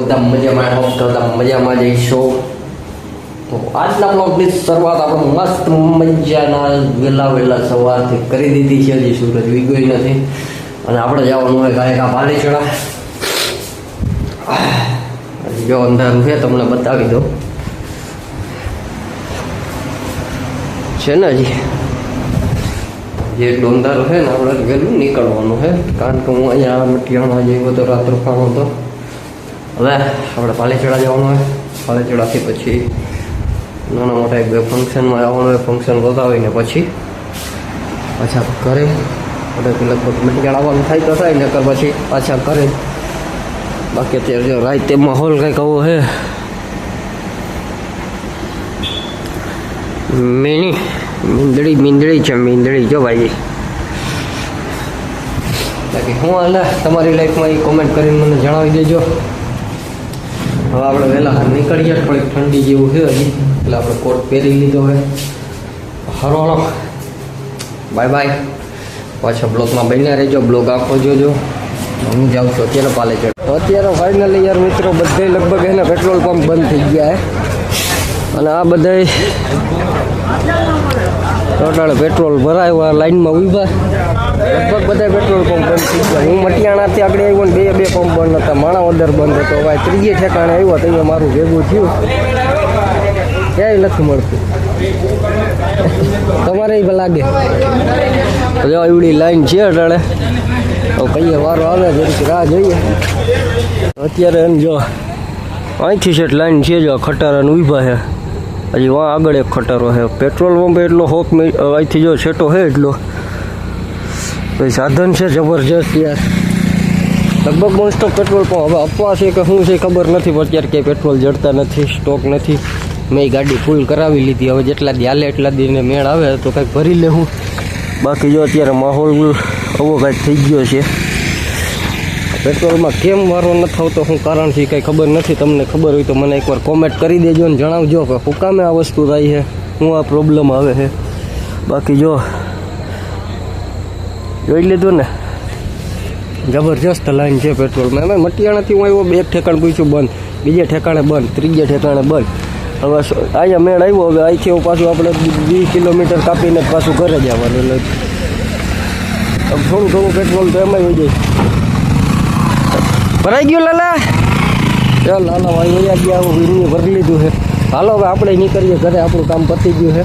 બધા મજામાં બધા મજામાં જઈશું. તો આજના બ્લોગની શરૂઆત આપણે મસ્ત મજાના વહેલા સવારથી કરી દીધી છે. હજી સૂરજ વીગોય નથી અને આપણે જવાનું હોય ગાયકા પાલીચડા. જો અંધારું છે તમને બતાવી દો છે ને હજી જેટલું અંધારું છે ને આપણે વહેલું નીકળવાનું છે. કારણ કે હું અહીંયા મટિયાણા જેવો તો રાત રોકાણો હતો. હવે આપણે પાલીચડા જવાનું હોય. પાલીચડાથી પછી નાના મોટા એક બે ફંક્શનમાં આવવાનું હોય. ફંક્શન બતાવીને પછી પાછા ઘરે લગભગ મટિયાણા આવવાનું થાય તો થાય નકર પછી પાછા ઘરે. બાકી અત્યારે જો રાતે માહોલ કંઈક આવો છે. મીંદડી છે મીંદડી જો ભાઈ. બાકી હું હાલે તમારી લાઈફમાં એ કોમેન્ટ કરીને મને જણાવી દેજો. હવે આપણે વહેલા નીકળીએ. થોડીક ઠંડી જેવું છે હજી એટલે આપણે કોટ પહેરી લીધો હોય. હરો બાય બાય. પાછા બ્લોગમાં બન્યા રહેજો. બ્લોગ આખો જોજો. હું જાઉં છું અત્યારે પાલેચડ. અત્યારે ફાઇનલી યાર મિત્રો બધે લગભગ એને પેટ્રોલ પંપ બંધ થઈ ગયા અને આ બધા ટોટલ પેટ્રોલ ભરાય લાઈનમાં ઊભા. લગભગ બધા પેટ્રોલ પંપ બંધ થઈ ગયા. હું મટિયાણાથી આગળ આવ્યો ને બે પંપ બંધ હતા. માણા ઓર્ડર બંધ હતો. હવે ત્રીજે ઠેકાણે આવ્યો તો મારું ભેગું થયું. ક્યાંય નથી મળતું. તમારે એ લાગે જો એવડી લાઈન છે અટાળે. તો કહીએ વારો આવે જરીક રાહ જોઈએ. અત્યારે એમ જો અહીંથી સેટ લાઈન છે. જો ખટારાને ઊભા છે. હજી વાં આગળ એક ખટારો છે. પેટ્રોલ પંપ એટલો હોક અહીંથી જો છેટો છે એટલો સાધન છે જબરજસ્ત યાર. લગભગ મોસ્ટ ઓફ પેટ્રોલ પંપ હવે આપવા છે કે શું છે ખબર નથી. પણ અત્યારે ક્યાંય પેટ્રોલ જડતા નથી. સ્ટોક નથી. મેં ગાડી ફૂલ કરાવી લીધી. હવે જેટલા દી હાલે એટલા દીને મેળ આવે તો કંઈક ભરી લેવું. બાકી જો અત્યારે માહોલ આવો કાંઈક થઈ ગયો છે. પેટ્રોલમાં કેમ વારો નથી આવતો શું કારણ છે કંઈ ખબર નથી. તમને ખબર હોય તો મને એકવાર કોમેન્ટ કરી દેજો ને જણાવજો કે શું કામે આ વસ્તુ થાય છે, શું આ પ્રોબ્લેમ આવે છે. બાકી જો જોઈ લીધું ને જબરજસ્ત લાઈન છે પેટ્રોલમાં. એમાં મટિયાણાથી હું આવ્યો. બે ઠેકાણ પૂછ્યું બંધ, બીજે ઠેકાણે બંધ, ત્રીજે ઠેકાણે બંધ. હવે અહીંયા મેળ આવ્યો. હવે અહીંથી પાછું આપણે 20 કિલોમીટર કાપીને પાછું ઘરે જવાનું. એટલે થોડું પેટ્રોલ તો એમાં હોય જાય. ભરાઈ ગયું લાલા. ચાલ લાલા ભાઈ વયા ગયા. આવું વીરની ભરી લીધું છે. હાલો હવે આપણે નીકળીએ ઘરે. આપણું કામ પતી ગયું છે.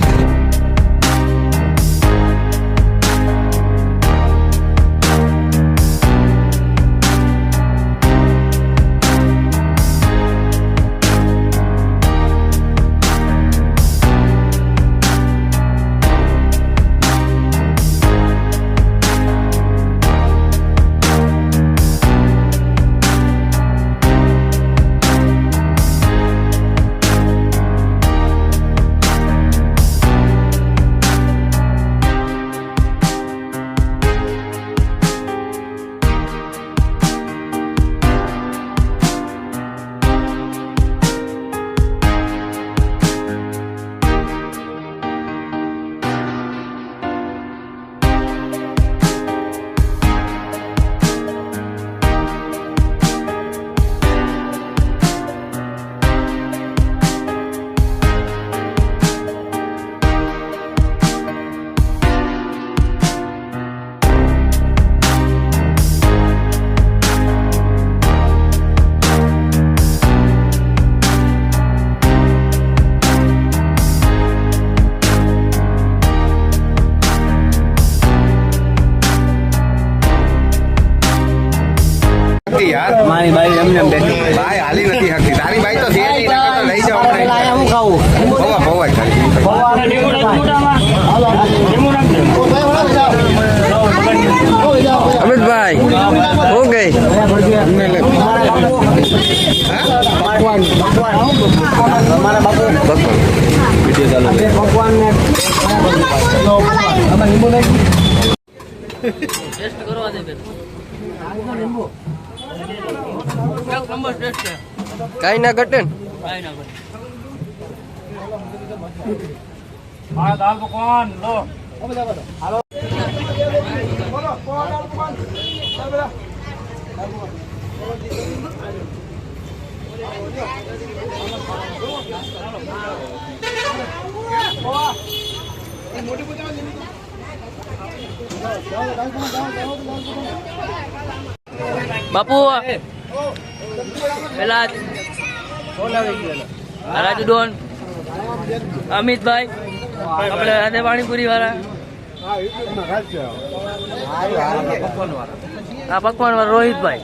મારી બાઈ એમને બેઠી બાઈ હાલી નથી શકતી. તારી બાઈ તો છે નહીં. લઈ જાઓ હું ખાવું અમિતભાઈ હો ગઈ ભગવાન કઈ ના ઘટે ને. દાલ પકવાન લો. બાપુ પેલા રાજુ ડોન અમિતભાઈ આપણે રાધે પાણીપુરી વાળા આ પકવાન વાળા રોહિતભાઈ